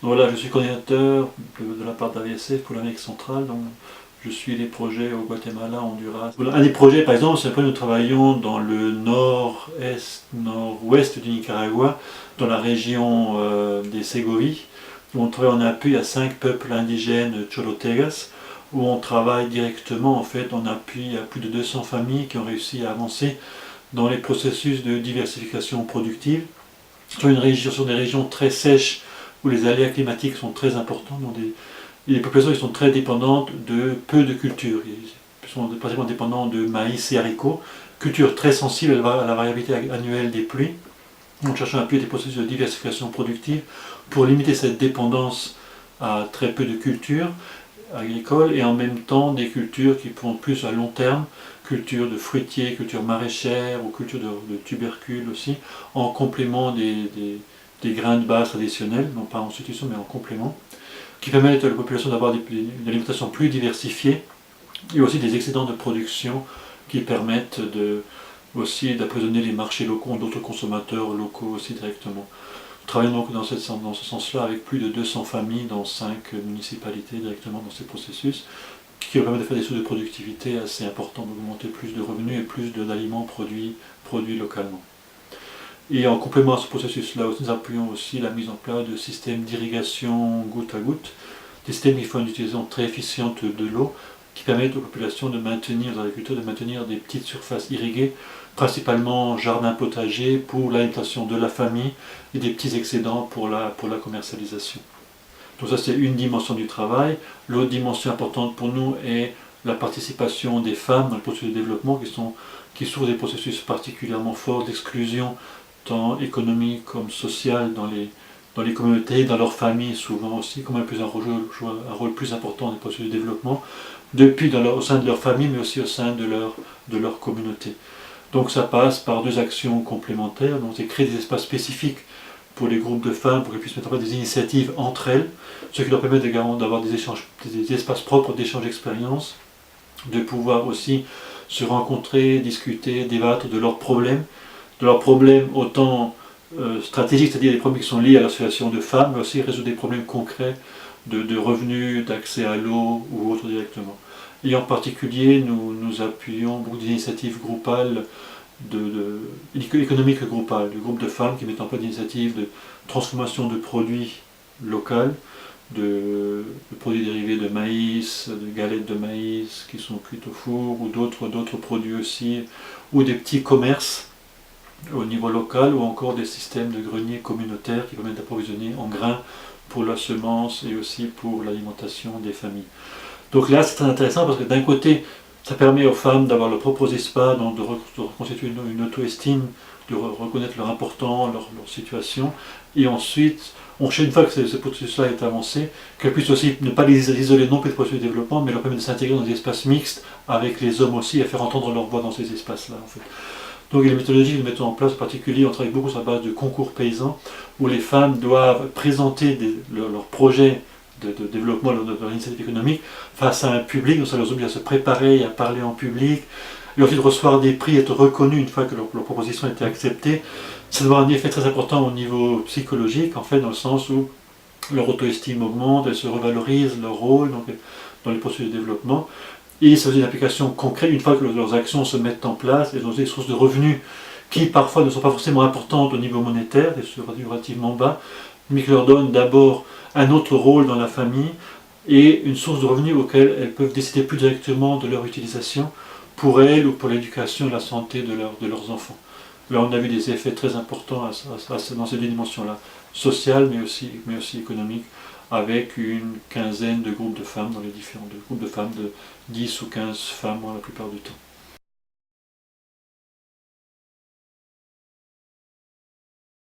Donc voilà, je suis coordinateur de la part d'AVSF pour l'Amérique centrale, donc je suis les projets au Guatemala, Honduras. Voilà, un des projets par exemple, c'est que nous travaillons dans le nord-est, nord-ouest du Nicaragua, dans la région des Ségovies, où on travaille en appui à 5 peuples indigènes cholotegas, où on travaille directement en fait en appui à plus de 200 familles qui ont réussi à avancer dans les processus de diversification productive. Ce sont des régions très sèches où les aléas climatiques sont très importants, donc les populations qui sont très dépendantes de peu de cultures. Ils sont pratiquement dépendants de maïs et haricots, culture très sensible à la variabilité annuelle des pluies. Donc cherchons à appuyer des processus de diversification productive pour limiter cette dépendance à très peu de cultures agricoles et en même temps des cultures qui pourront plus à long terme, culture de fruitiers, culture maraîchère ou culture de tubercules aussi, en complément des grains de base traditionnels, non pas en substitution mais en complément, qui permettent à la population d'avoir une alimentation plus diversifiée et aussi des excédents de production qui permettent aussi d'approvisionner les marchés locaux, d'autres consommateurs locaux aussi directement. Nous travaillons donc dans ce sens-là avec plus de 200 familles dans 5 municipalités directement dans ces processus qui permettent de faire des sauts de productivité assez importants, d'augmenter plus de revenus et plus d'aliments produits localement. Et en complément à ce processus-là, nous appuyons aussi la mise en place de systèmes d'irrigation goutte à goutte, des systèmes qui font une utilisation très efficiente de l'eau, qui permettent aux populations de maintenir, aux agriculteurs de maintenir des petites surfaces irriguées, principalement jardins potagers pour l'alimentation de la famille et des petits excédents pour la commercialisation. Donc ça c'est une dimension du travail. L'autre dimension importante pour nous est la participation des femmes dans le processus de développement qui souffrent des processus particulièrement forts d'exclusion tant économique comme social dans les communautés, dans leurs familles souvent aussi, comme elles jouent un rôle plus important dans les processus de développement, au sein de leur famille mais aussi au sein de leur communauté. Donc ça passe par deux actions complémentaires, donc c'est créer des espaces spécifiques pour les groupes de femmes, pour qu'elles puissent mettre en place des initiatives entre elles, ce qui leur permet d'avoir des espaces propres d'échange d'expériences, de pouvoir aussi se rencontrer, discuter, débattre de leurs problèmes autant stratégiques, c'est-à-dire des problèmes qui sont liés à la situation de femmes, mais aussi résoudre des problèmes concrets de revenus, d'accès à l'eau ou autres directement. Et en particulier, nous appuyons beaucoup d'initiatives groupales économiques groupales, de groupes de femmes qui mettent en place des initiatives de transformation de produits locaux, de produits dérivés de maïs, de galettes de maïs qui sont cuites au four, ou d'autres produits aussi, ou des petits commerces au niveau local, ou encore des systèmes de greniers communautaires qui permettent d'approvisionner en grains pour la semence et aussi pour l'alimentation des familles. Donc là c'est très intéressant parce que d'un côté ça permet aux femmes d'avoir leurs propres espaces, donc de reconstituer une auto-estime, de reconnaître leur importance, leur situation, et ensuite, une fois que ce processus-là est avancé, qu'elles puissent aussi ne pas les isoler non plus du processus de développement, mais leur permettre de s'intégrer dans des espaces mixtes avec les hommes aussi et faire entendre leur voix dans ces espaces-là en fait. Donc les méthodologies que nous mettons en place, en particulier, on travaille beaucoup sur la base de concours paysans, où les femmes doivent présenter leurs projets de développement de leur initiative économique face à un public, donc ça leur oblige à se préparer, à parler en public, et ensuite recevoir des prix, être reconnus une fois que leur proposition a été acceptée. Ça doit avoir un effet très important au niveau psychologique, en fait, dans le sens où leur auto-estime augmente, elles se revalorisent leur rôle donc, dans les processus de développement. Et ça a une application concrète, une fois que leurs actions se mettent en place, elles ont des sources de revenus qui parfois ne sont pas forcément importantes au niveau monétaire, des revenus relativement bas, mais qui leur donnent d'abord un autre rôle dans la famille et une source de revenus auquel elles peuvent décider plus directement de leur utilisation pour elles ou pour l'éducation et la santé de leurs enfants. Là on a vu des effets très importants dans ces deux dimensions-là, sociales mais aussi économiques, avec une quinzaine de groupes de femmes dans les différents groupes de femmes de 10 ou 15 femmes la plupart du temps.